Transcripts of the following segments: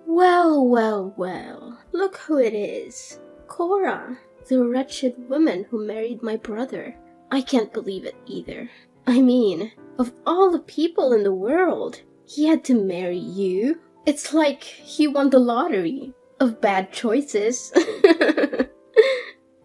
Well, well, well. Look who it is. Cora, the wretched woman who married my brother. I can't believe it either. I mean, of all the people in the world, he had to marry you. It's like he won the lottery of bad choices.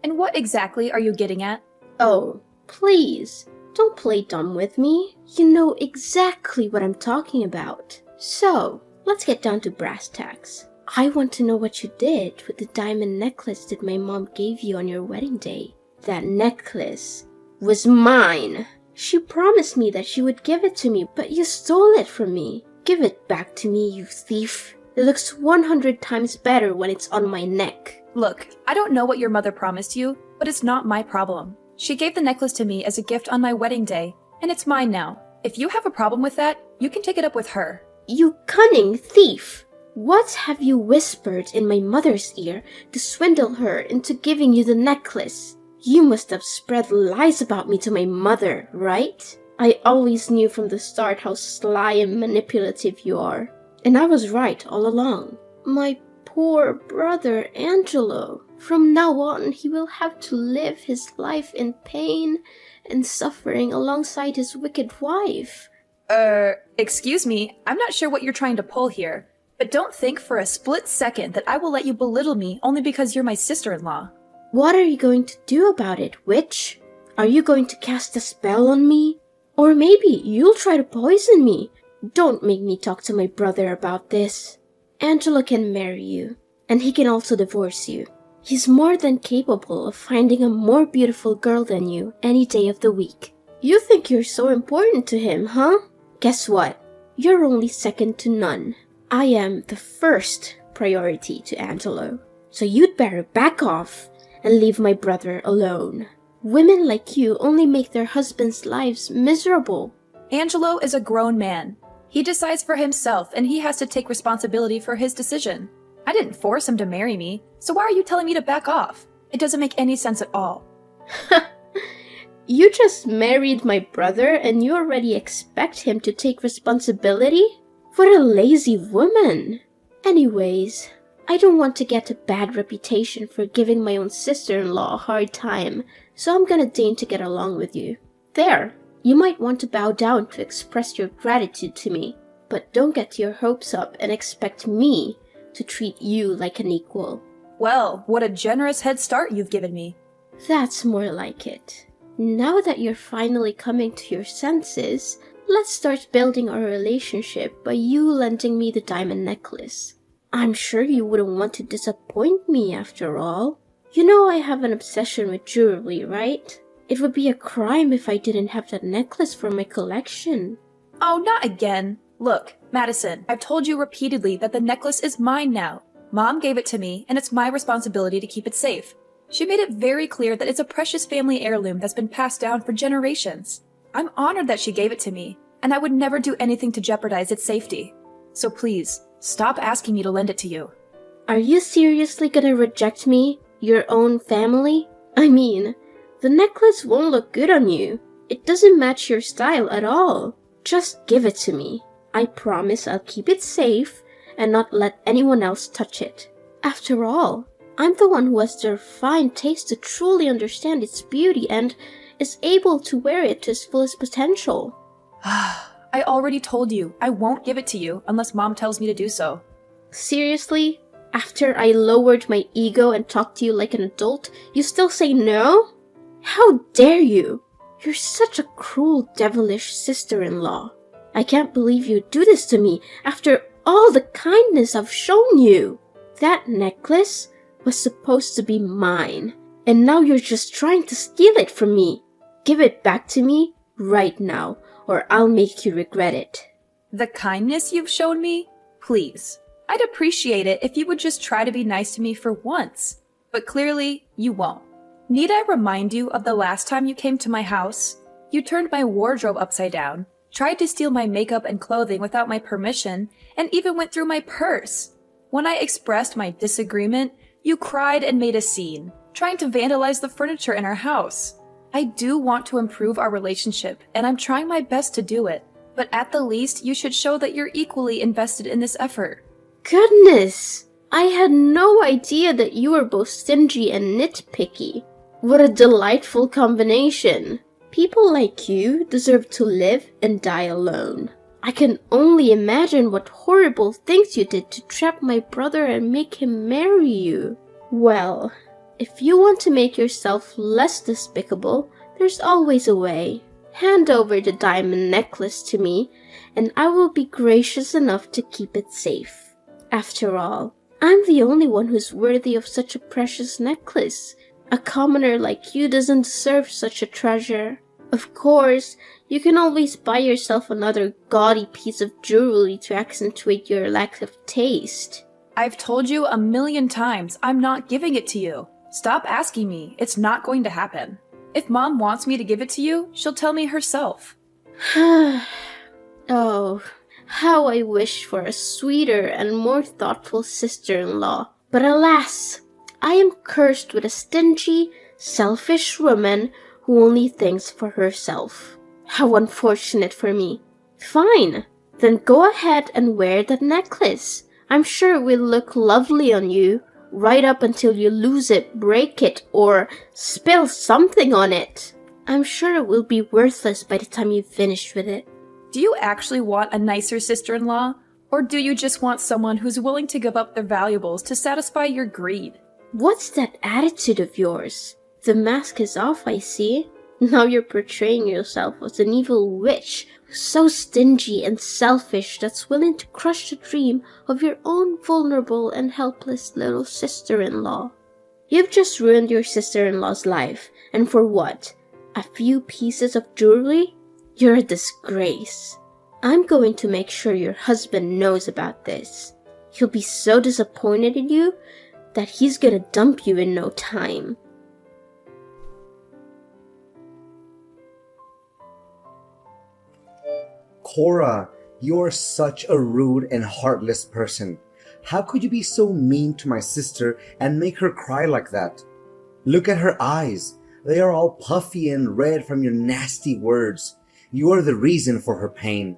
And what exactly are you getting at? Oh, please, don't play dumb with me. You know exactly what I'm talking about. So, let's get down to brass tacks. I want to know what you did with the diamond necklace that my mom gave you on your wedding day. That necklace was mine. She promised me that she would give it to me, but you stole it from me. Give it back to me, you thief. It looks 100 times better when it's on my neck. Look, I don't know what your mother promised you, but it's not my problem. She gave the necklace to me as a gift on my wedding day, and it's mine now. If you have a problem with that, you can take it up with her. You cunning thief! What have you whispered in my mother's ear to swindle her into giving you the necklace? You must have spread lies about me to my mother, right? I always knew from the start how sly and manipulative you are. And I was right all along. My poor brother Angelo. From now on, he will have to live his life in pain and suffering alongside his wicked wife. Excuse me, I'm not sure what you're trying to pull here, but don't think for a split second that I will let you belittle me only because you're my sister-in-law. What are you going to do about it, witch? Are you going to cast a spell on me? Or maybe you'll try to poison me. Don't make me talk to my brother about this. Angelo can marry you, and he can also divorce you. He's more than capable of finding a more beautiful girl than you any day of the week. You think you're so important to him, huh? Guess what? You're only second to none. I am the first priority to Angelo. So you'd better back off and leave my brother alone. Women like you only make their husbands' lives miserable. Angelo is a grown man. He decides for himself, and he has to take responsibility for his decision. I didn't force him to marry me, so why are you telling me to back off? It doesn't make any sense at all. You just married my brother and you already expect him to take responsibility? What a lazy woman. Anyways, I don't want to get a bad reputation for giving my own sister-in-law a hard time, so I'm gonna deign to get along with you. There, you might want to bow down to express your gratitude to me, but don't get your hopes up and expect me to treat you like an equal. Well, what a generous head start you've given me. That's more like it. Now that you're finally coming to your senses, let's start building our relationship by you lending me the diamond necklace. I'm sure you wouldn't want to disappoint me after all. You know I have an obsession with jewelry, right? It would be a crime if I didn't have that necklace for my collection. Oh, not again. Look, Madison, I've told you repeatedly that the necklace is mine now. Mom gave it to me, and it's my responsibility to keep it safe. She made it very clear that it's a precious family heirloom that's been passed down for generations. I'm honored that she gave it to me, and I would never do anything to jeopardize its safety. So please, stop asking me to lend it to you. Are you seriously gonna reject me, your own family? I mean, the necklace won't look good on you. It doesn't match your style at all. Just give it to me. I promise I'll keep it safe and not let anyone else touch it. After all, I'm the one who has the refined taste to truly understand its beauty and is able to wear it to its fullest potential. I already told you I won't give it to you unless Mom tells me to do so. Seriously? After I lowered my ego and talked to you like an adult, you still say no? How dare you? You're such a cruel, devilish sister-in-law. I can't believe you'd do this to me after all the kindness I've shown you. That necklace was supposed to be mine, and now you're just trying to steal it from me. Give it back to me right now, or I'll make you regret it. The kindness you've shown me? Please. I'd appreciate it if you would just try to be nice to me for once. But clearly, you won't. Need I remind you of the last time you came to my house? You turned my wardrobe upside down, tried to steal my makeup and clothing without my permission, and even went through my purse. When I expressed my disagreement, you cried and made a scene, trying to vandalize the furniture in our house. I do want to improve our relationship, and I'm trying my best to do it. But at the least, you should show that you're equally invested in this effort. goodness! I had no idea that you were both stingy and nitpicky. What a delightful combination. People like you deserve to live and die alone. I can only imagine what horrible things you did to trap my brother and make him marry you. Well, if you want to make yourself less despicable, there's always a way. Hand over the diamond necklace to me, and I will be gracious enough to keep it safe. After all, I'm the only one who's worthy of such a precious necklace. A commoner like you doesn't deserve such a treasure. Of course, you can always buy yourself another gaudy piece of jewelry to accentuate your lack of taste. I've told you 1,000,000 times I'm not giving it to you. Stop asking me. It's not going to happen. If Mom wants me to give it to you, she'll tell me herself. Oh, how I wish for a sweeter and more thoughtful sister-in-law. But alas, I am cursed with a stingy, selfish woman who only thinks for herself. How unfortunate for me. Fine, then go ahead and wear that necklace. I'm sure it will look lovely on you, right up until you lose it, break it, or spill something on it. I'm sure it will be worthless by the time you've finished with it. Do you actually want a nicer sister-in-law? Or do you just want someone who's willing to give up their valuables to satisfy your greed? What's that attitude of yours? The mask is off, I see. Now you're portraying yourself as an evil witch who's so stingy and selfish that's willing to crush the dream of your own vulnerable and helpless little sister-in-law. You've just ruined your sister-in-law's life, and for what? A few pieces of jewelry? You're a disgrace. I'm going to make sure your husband knows about this. He'll be so disappointed in you that he's gonna dump you in no time. Cora, you're such a rude and heartless person. How could you be so mean to my sister and make her cry like that? Look at her eyes. They are all puffy and red from your nasty words. You are the reason for her pain.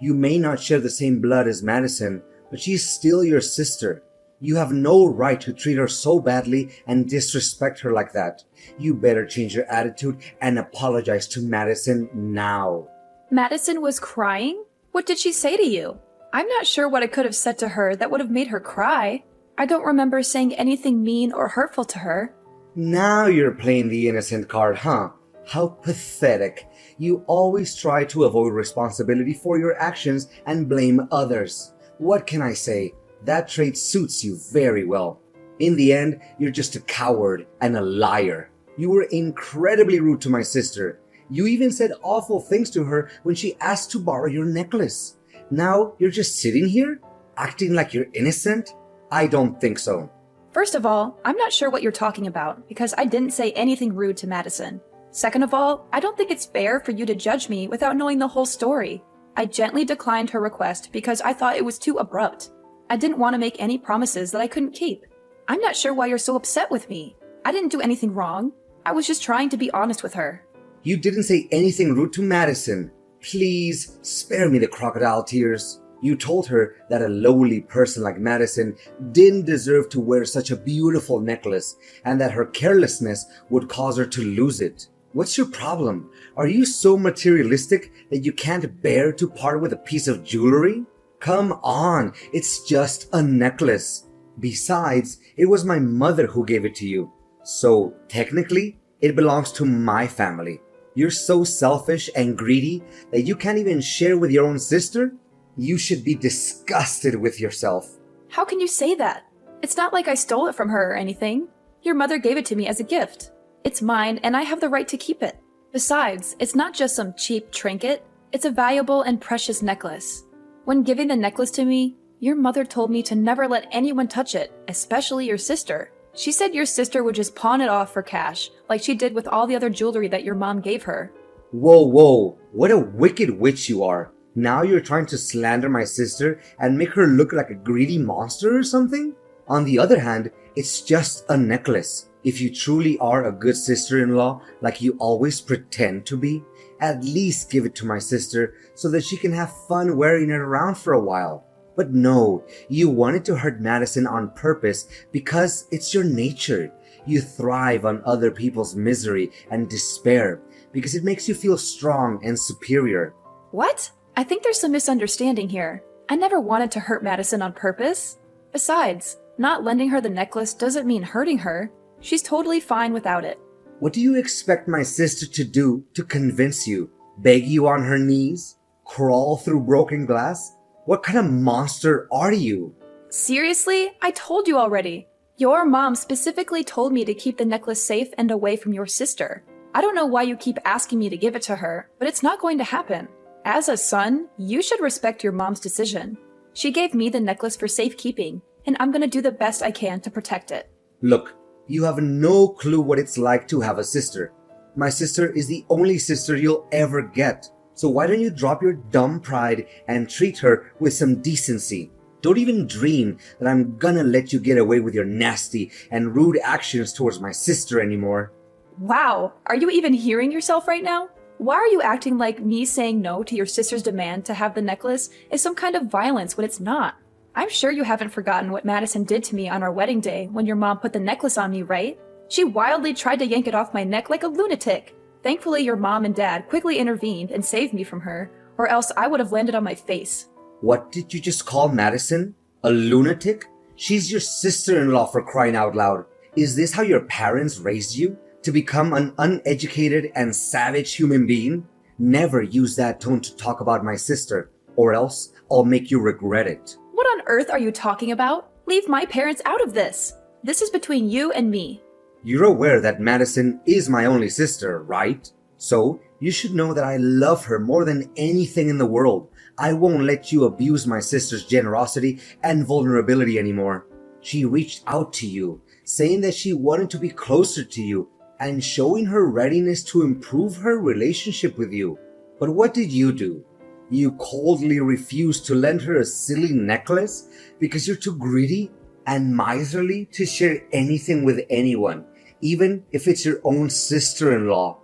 You may not share the same blood as Madison, but she's still your sister. You have no right to treat her so badly and disrespect her like that. You better change your attitude and apologize to Madison now. Madison was crying? What did she say to you? I'm not sure what I could have said to her that would have made her cry. I don't remember saying anything mean or hurtful to her. Now you're playing the innocent card, huh? How pathetic. You always try to avoid responsibility for your actions and blame others. What can I say? That trait suits you very well. In the end, you're just a coward and a liar. You were incredibly rude to my sister. You even said awful things to her when she asked to borrow your necklace. Now you're just sitting here, acting like you're innocent? I don't think so. First of all, I'm not sure what you're talking about because I didn't say anything rude to Madison. Second of all, I don't think it's fair for you to judge me without knowing the whole story. I gently declined her request because I thought it was too abrupt. I didn't want to make any promises that I couldn't keep. I'm not sure why you're so upset with me. I didn't do anything wrong. I was just trying to be honest with her. You didn't say anything rude to Madison. Please spare me the crocodile tears. You told her that a lowly person like Madison didn't deserve to wear such a beautiful necklace and that her carelessness would cause her to lose it. What's your problem? Are you so materialistic that you can't bear to part with a piece of jewelry? Come on, it's just a necklace. Besides, it was my mother who gave it to you. So, technically, it belongs to my family. You're so selfish and greedy that you can't even share with your own sister? You should be disgusted with yourself. How can you say that? It's not like I stole it from her or anything. Your mother gave it to me as a gift. It's mine and I have the right to keep it. Besides, it's not just some cheap trinket. It's a valuable and precious necklace. When giving the necklace to me, your mother told me to never let anyone touch it, especially your sister. She said your sister would just pawn it off for cash, like she did with all the other jewelry that your mom gave her. Whoa, what a wicked witch you are. Now you're trying to slander my sister and make her look like a greedy monster or something? On the other hand, it's just a necklace. If you truly are a good sister-in-law, like you always pretend to be, at least give it to my sister so that she can have fun wearing it around for a while. But no, you wanted to hurt Madison on purpose because it's your nature. You thrive on other people's misery and despair because it makes you feel strong and superior. What? I think there's some misunderstanding here. I never wanted to hurt Madison on purpose. Besides, not lending her the necklace doesn't mean hurting her. She's totally fine without it. What do you expect my sister to do to convince you? Beg you on her knees? Crawl through broken glass? What kind of monster are you? Seriously? I told you already. Your mom specifically told me to keep the necklace safe and away from your sister. I don't know why you keep asking me to give it to her, but it's not going to happen. As a son, you should respect your mom's decision. She gave me the necklace for safekeeping, and I'm gonna do the best I can to protect it. Look, you have no clue what it's like to have a sister. My sister is the only sister you'll ever get. So why don't you drop your dumb pride and treat her with some decency? Don't even dream that I'm gonna let you get away with your nasty and rude actions towards my sister anymore. Wow, are you even hearing yourself right now? Why are you acting like me saying no to your sister's demand to have the necklace is some kind of violence when it's not? I'm sure you haven't forgotten what Madison did to me on our wedding day when your mom put the necklace on me, right? She wildly tried to yank it off my neck like a lunatic. Thankfully, your mom and dad quickly intervened and saved me from her, or else I would have landed on my face. What did you just call Madison? A lunatic? She's your sister-in-law, for crying out loud. Is this how your parents raised you? To become an uneducated and savage human being? Never use that tone to talk about my sister, or else I'll make you regret it. What on earth are you talking about? Leave my parents out of this. This is between you and me. You're aware that Madison is my only sister, right? So, you should know that I love her more than anything in the world. I won't let you abuse my sister's generosity and vulnerability anymore. She reached out to you, saying that she wanted to be closer to you and showing her readiness to improve her relationship with you. But what did you do? You coldly refused to lend her a silly necklace because you're too greedy and miserly to share anything with anyone, even if it's your own sister-in-law.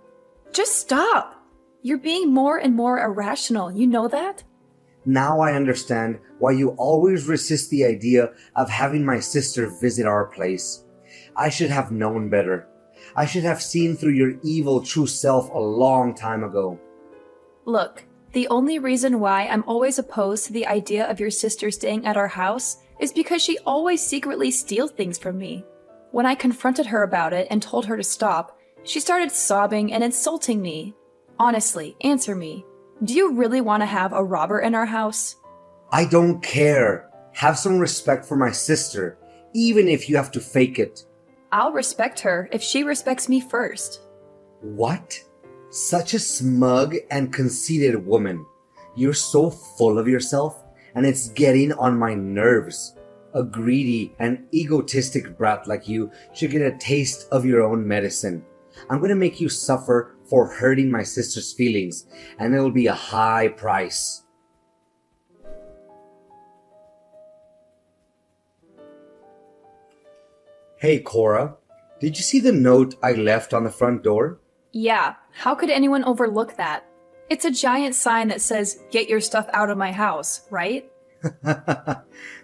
Just stop. You're being more and more irrational, you know that? Now I understand why you always resist the idea of having my sister visit our place. I should have known better. I should have seen through your evil true self a long time ago. Look, the only reason why I'm always opposed to the idea of your sister staying at our house is because she always secretly steals things from me. When I confronted her about it and told her to stop, she started sobbing and insulting me. Honestly, answer me. Do you really want to have a robber in our house? I don't care. Have some respect for my sister, even if you have to fake it. I'll respect her if she respects me first. What? Such a smug and conceited woman. You're so full of yourself, and it's getting on my nerves. A greedy and egotistic brat like you should get a taste of your own medicine. I'm gonna make you suffer for hurting my sister's feelings, and it'll be a high price. Hey Cora, did you see the note I left on the front door? Yeah, how could anyone overlook that? It's a giant sign that says, "Get your stuff out of my house," right?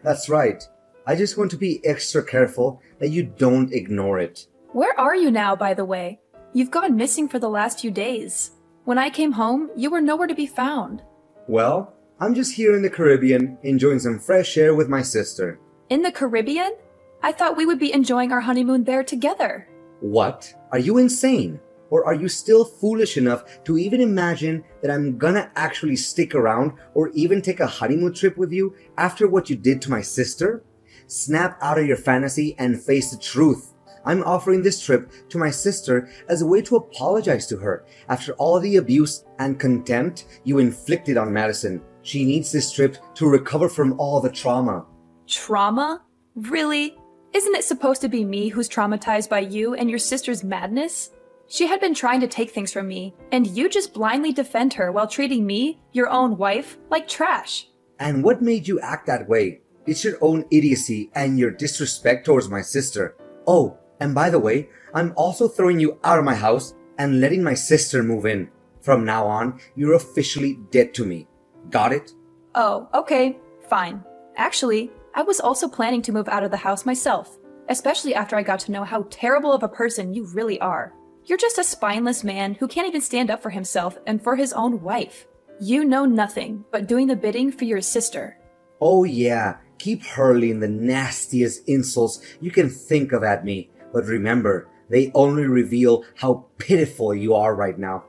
That's right. I just want to be extra careful that you don't ignore it. Where are you now, by the way? You've gone missing for the last few days. When I came home, you were nowhere to be found. Well, I'm just here in the Caribbean, enjoying some fresh air with my sister. In the Caribbean? I thought we would be enjoying our honeymoon there together. What? Are you insane? Or are you still foolish enough to even imagine that I'm gonna actually stick around or even take a honeymoon trip with you after what you did to my sister? Snap out of your fantasy and face the truth. I'm offering this trip to my sister as a way to apologize to her after all the abuse and contempt you inflicted on Madison. She needs this trip to recover from all the trauma. Trauma? Really? Isn't it supposed to be me who's traumatized by you and your sister's madness? She had been trying to take things from me, and you just blindly defend her while treating me, your own wife, like trash. And what made you act that way? It's your own idiocy and your disrespect towards my sister. Oh, and by the way, I'm also throwing you out of my house and letting my sister move in. From now on, you're officially dead to me. Got it? Oh, okay, fine. Actually, I was also planning to move out of the house myself, especially after I got to know how terrible of a person you really are. You're just a spineless man who can't even stand up for himself and for his own wife. You know nothing but doing the bidding for your sister. Oh yeah, keep hurling the nastiest insults you can think of at me. But remember, they only reveal how pitiful you are right now.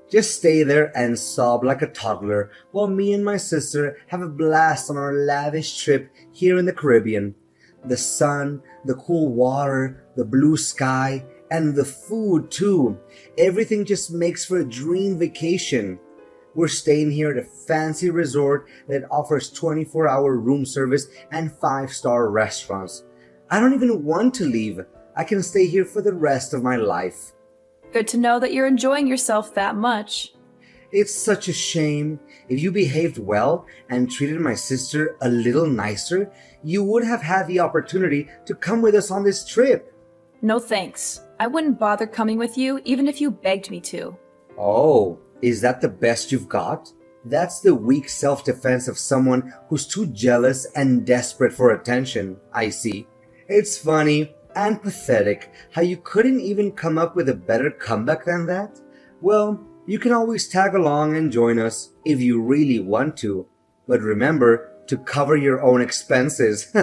Just stay there and sob like a toddler while me and my sister have a blast on our lavish trip here in the Caribbean. The sun, the cool water, the blue sky, and the food too. Everything just makes for a dream vacation. We're staying here at a fancy resort that offers 24-hour room service and 5-star restaurants. I don't even want to leave. I can stay here for the rest of my life. Good to know that you're enjoying yourself that much. It's such a shame. If you behaved well and treated my sister a little nicer, you would have had the opportunity to come with us on this trip. No thanks. I wouldn't bother coming with you even if you begged me to. Oh, is that the best you've got? That's the weak self-defense of someone who's too jealous and desperate for attention, I see. It's funny and pathetic how you couldn't even come up with a better comeback than that. Well, you can always tag along and join us if you really want to. But remember to cover your own expenses.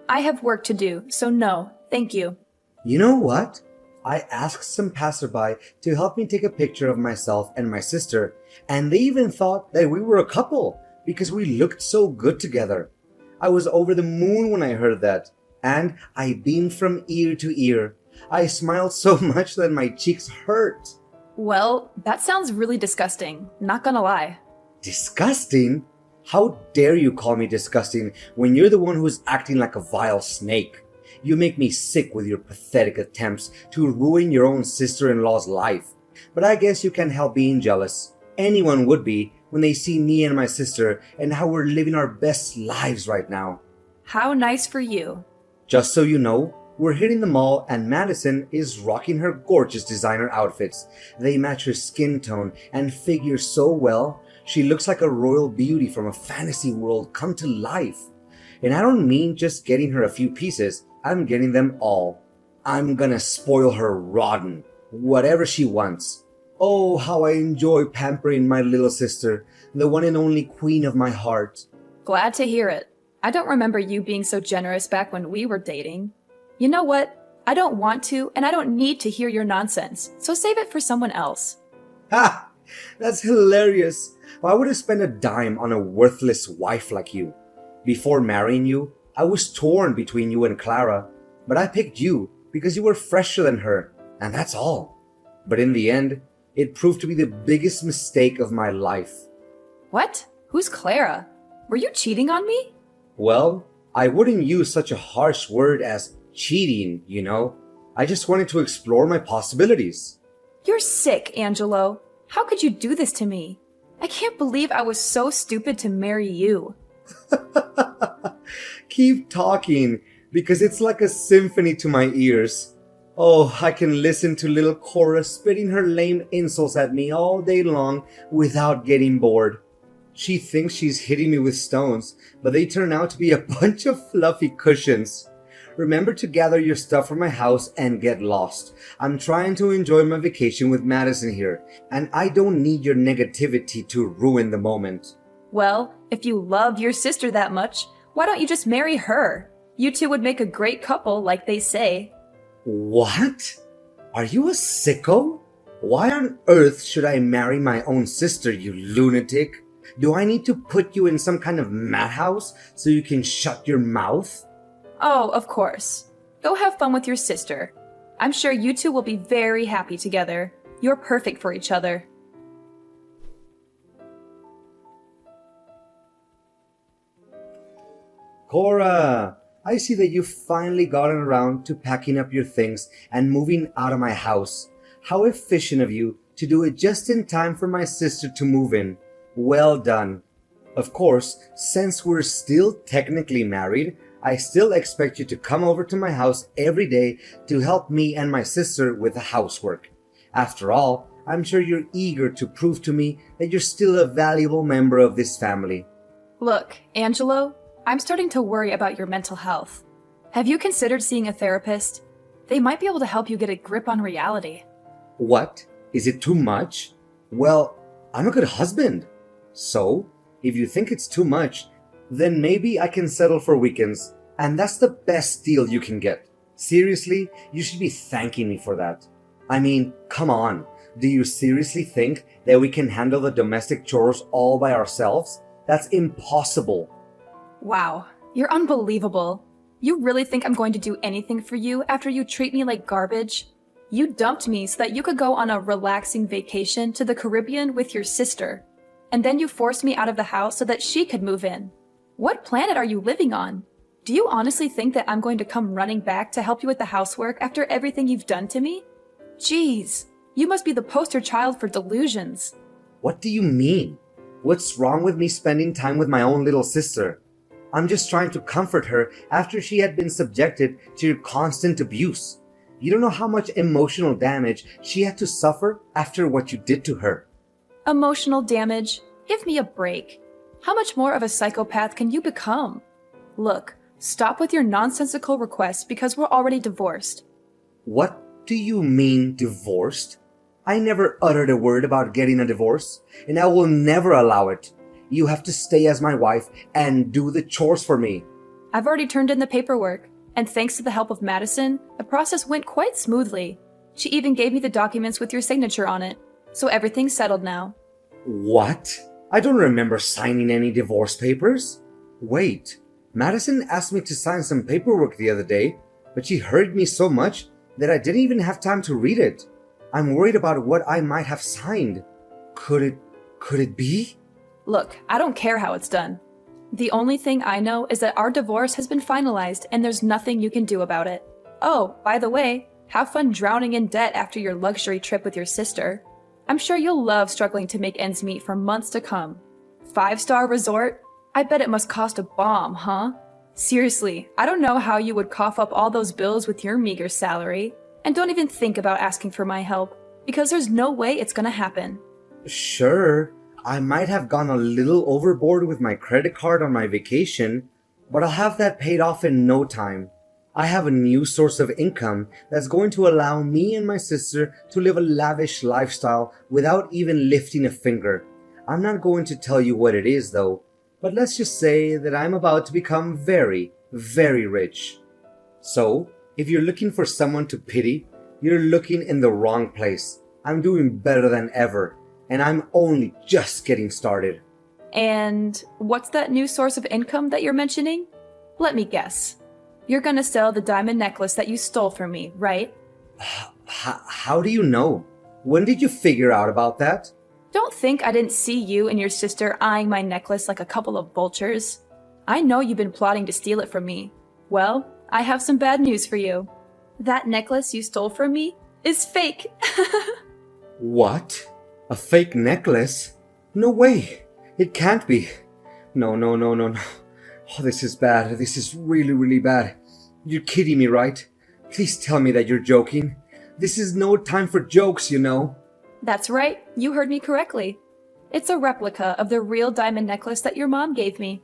I have work to do, so no, thank you. You know what? I asked some passerby to help me take a picture of myself and my sister, and they even thought that we were a couple because we looked so good together. I was over the moon when I heard that, and I beamed from ear to ear. I smiled so much that my cheeks hurt. Well, that sounds really disgusting, not gonna lie. Disgusting? How dare you call me disgusting when you're the one who's acting like a vile snake? You make me sick with your pathetic attempts to ruin your own sister-in-law's life. But I guess you can't help being jealous. Anyone would be when they see me and my sister and how we're living our best lives right now. How nice for you. Just so you know, we're hitting the mall and Madison is rocking her gorgeous designer outfits. They match her skin tone and figure so well. She looks like a royal beauty from a fantasy world come to life. And I don't mean just getting her a few pieces. I'm getting them all. I'm gonna spoil her rotten, whatever she wants. Oh, how I enjoy pampering my little sister, the one and only queen of my heart. Glad to hear it. I don't remember you being so generous back when we were dating. You know what? I don't want to, and I don't need to hear your nonsense, so save it for someone else. Ha! That's hilarious. Why would I spend a dime on a worthless wife like you? Before marrying you, I was torn between you and Clara, but I picked you because you were fresher than her, and that's all. But in the end, it proved to be the biggest mistake of my life. What? Who's Clara? Were you cheating on me? Well, I wouldn't use such a harsh word as cheating, you know. I just wanted to explore my possibilities. You're sick, Angelo. How could you do this to me? I can't believe I was so stupid to marry you. Keep talking, because it's like a symphony to my ears. Oh, I can listen to little Cora spitting her lame insults at me all day long without getting bored. She thinks she's hitting me with stones, but they turn out to be a bunch of fluffy cushions. Remember to gather your stuff from my house and get lost. I'm trying to enjoy my vacation with Madison here, and I don't need your negativity to ruin the moment. Well, if you love your sister that much, why don't you just marry her? You two would make a great couple, like they say. What? Are you a sicko? Why on earth should I marry my own sister, you lunatic? Do I need to put you in some kind of madhouse so you can shut your mouth? Oh, of course. Go have fun with your sister. I'm sure you two will be very happy together. You're perfect for each other. Cora, I see that you've finally gotten around to packing up your things and moving out of my house. How efficient of you to do it just in time for my sister to move in. Well done. Of course, since we're still technically married, I still expect you to come over to my house every day to help me and my sister with the housework. After all, I'm sure you're eager to prove to me that you're still a valuable member of this family. Look, Angelo, I'm starting to worry about your mental health. Have you considered seeing a therapist? They might be able to help you get a grip on reality. What? Is it too much? Well, I'm a good husband. So, if you think it's too much, then maybe I can settle for weekends. And that's the best deal you can get. Seriously, you should be thanking me for that. I mean, come on. Do you seriously think that we can handle the domestic chores all by ourselves? That's impossible. Wow, you're unbelievable. You really think I'm going to do anything for you after you treat me like garbage? You dumped me so that you could go on a relaxing vacation to the Caribbean with your sister. And then you forced me out of the house so that she could move in. What planet are you living on? Do you honestly think that I'm going to come running back to help you with the housework after everything you've done to me? Jeez, you must be the poster child for delusions. What do you mean? What's wrong with me spending time with my own little sister? I'm just trying to comfort her after she had been subjected to your constant abuse. You don't know how much emotional damage she had to suffer after what you did to her. Emotional damage? Give me a break. How much more of a psychopath can you become? Look, stop with your nonsensical requests because we're already divorced. What do you mean divorced? I never uttered a word about getting a divorce, and I will never allow it. You have to stay as my wife and do the chores for me. I've already turned in the paperwork, and thanks to the help of Madison, the process went quite smoothly. She even gave me the documents with your signature on it, so everything's settled now. What? I don't remember signing any divorce papers. Wait, Madison asked me to sign some paperwork the other day, but she hurried me so much that I didn't even have time to read it. I'm worried about what I might have signed. Could it be? Look, I don't care how it's done. The only thing I know is that our divorce has been finalized and there's nothing you can do about it. Oh, by the way, have fun drowning in debt after your luxury trip with your sister. I'm sure you'll love struggling to make ends meet for months to come. 5-star resort? I bet it must cost a bomb, huh? Seriously, I don't know how you would cough up all those bills with your meager salary. And don't even think about asking for my help, because there's no way it's gonna happen. Sure, I might have gone a little overboard with my credit card on my vacation, but I'll have that paid off in no time. I have a new source of income that's going to allow me and my sister to live a lavish lifestyle without even lifting a finger. I'm not going to tell you what it is though, but let's just say that I'm about to become very, very rich. So, if you're looking for someone to pity, you're looking in the wrong place. I'm doing better than ever, and I'm only just getting started. And what's that new source of income that you're mentioning? Let me guess. You're gonna sell the diamond necklace that you stole from me, right? How do you know? When did you figure out about that? Don't think I didn't see you and your sister eyeing my necklace like a couple of vultures. I know you've been plotting to steal it from me. Well, I have some bad news for you. That necklace you stole from me is fake. What? A fake necklace? No way. It can't be. No. Oh, this is bad. This is really, really bad. You're kidding me, right? Please tell me that you're joking. This is no time for jokes, you know. That's right. You heard me correctly. It's a replica of the real diamond necklace that your mom gave me.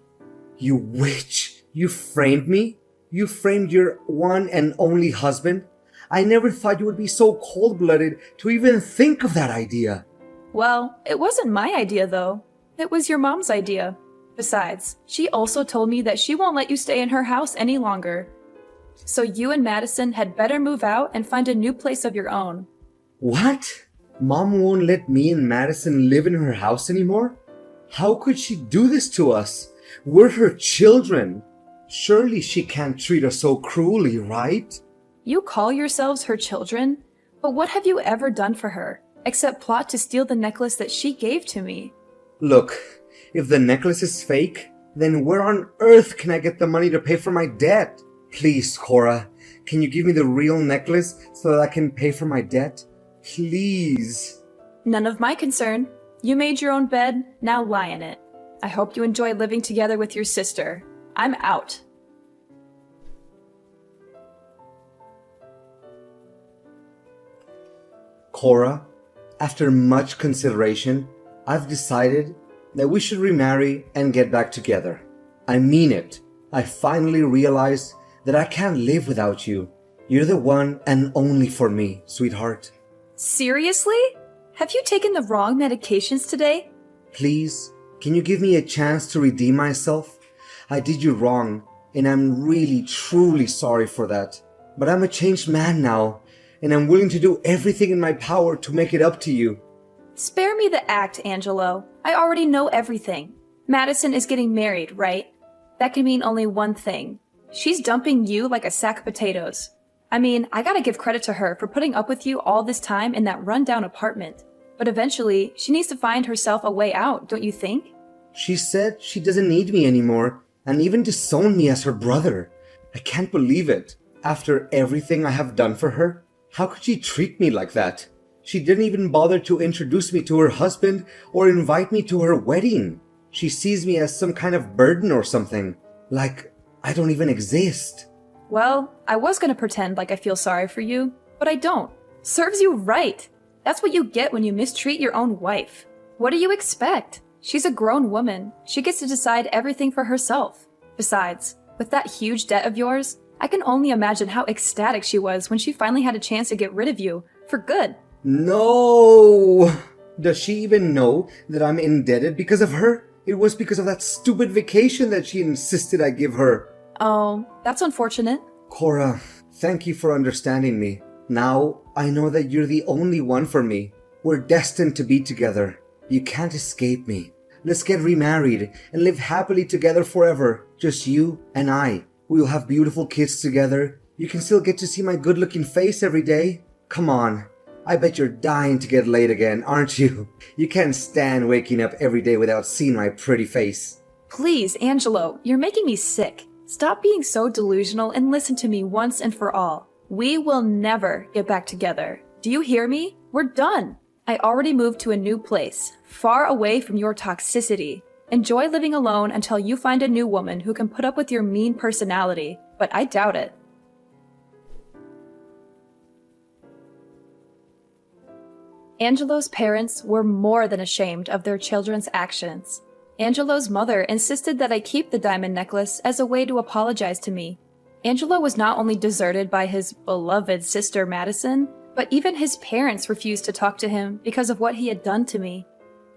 You witch! You framed me? You framed your one and only husband? I never thought you would be so cold-blooded to even think of that idea. Well, it wasn't my idea, though. It was your mom's idea. Besides, she also told me that she won't let you stay in her house any longer. So you and Madison had better move out and find a new place of your own. What? Mom won't let me and Madison live in her house anymore? How could she do this to us? We're her children. Surely she can't treat us so cruelly, right? You call yourselves her children? But what have you ever done for her, except plot to steal the necklace that she gave to me? Look, if the necklace is fake, then where on earth can I get the money to pay for my debt? Please, Cora, can you give me the real necklace so that I can pay for my debt? Please. None of my concern. You made your own bed, now lie in it. I hope you enjoy living together with your sister. I'm out. Cora, after much consideration, I've decided that we should remarry and get back together. I mean it. I finally realized that I can't live without you. You're the one and only for me, sweetheart. Seriously? Have you taken the wrong medications today? Please, can you give me a chance to redeem myself? I did you wrong, and I'm really, truly sorry for that. But I'm a changed man now, and I'm willing to do everything in my power to make it up to you. Spare me the act, Angelo. I already know everything. Madison is getting married, right? That can mean only one thing. She's dumping you like a sack of potatoes. I mean, I gotta give credit to her for putting up with you all this time in that rundown apartment. But eventually, she needs to find herself a way out, don't you think? She said she doesn't need me anymore, and even disowned me as her brother. I can't believe it. After everything I have done for her, how could she treat me like that? She didn't even bother to introduce me to her husband or invite me to her wedding. She sees me as some kind of burden or something, like I don't even exist. Well, I was gonna pretend like I feel sorry for you, but I don't. Serves you right. That's what you get when you mistreat your own wife. What do you expect? She's a grown woman. She gets to decide everything for herself. Besides, with that huge debt of yours, I can only imagine how ecstatic she was when she finally had a chance to get rid of you, for good. No! Does she even know that I'm indebted because of her? It was because of that stupid vacation that she insisted I give her. Oh, that's unfortunate. Cora, thank you for understanding me. Now, I know that you're the only one for me. We're destined to be together. You can't escape me. Let's get remarried and live happily together forever. Just you and I. We'll have beautiful kids together. You can still get to see my good-looking face every day. Come on. I bet you're dying to get laid again, aren't you? You can't stand waking up every day without seeing my pretty face. Please, Angelo, you're making me sick. Stop being so delusional and listen to me once and for all. We will never get back together. Do you hear me? We're done. I already moved to a new place, far away from your toxicity. Enjoy living alone until you find a new woman who can put up with your mean personality, but I doubt it. Angelo's parents were more than ashamed of their children's actions. Angelo's mother insisted that I keep the diamond necklace as a way to apologize to me. Angelo was not only deserted by his beloved sister Madison, but even his parents refused to talk to him because of what he had done to me.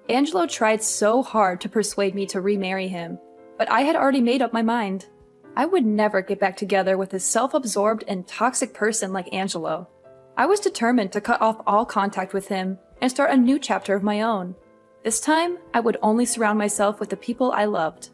Angelo tried so hard to persuade me to remarry him, but I had already made up my mind. I would never get back together with a self-absorbed and toxic person like Angelo. I was determined to cut off all contact with him and start a new chapter of my own. This time, I would only surround myself with the people I loved.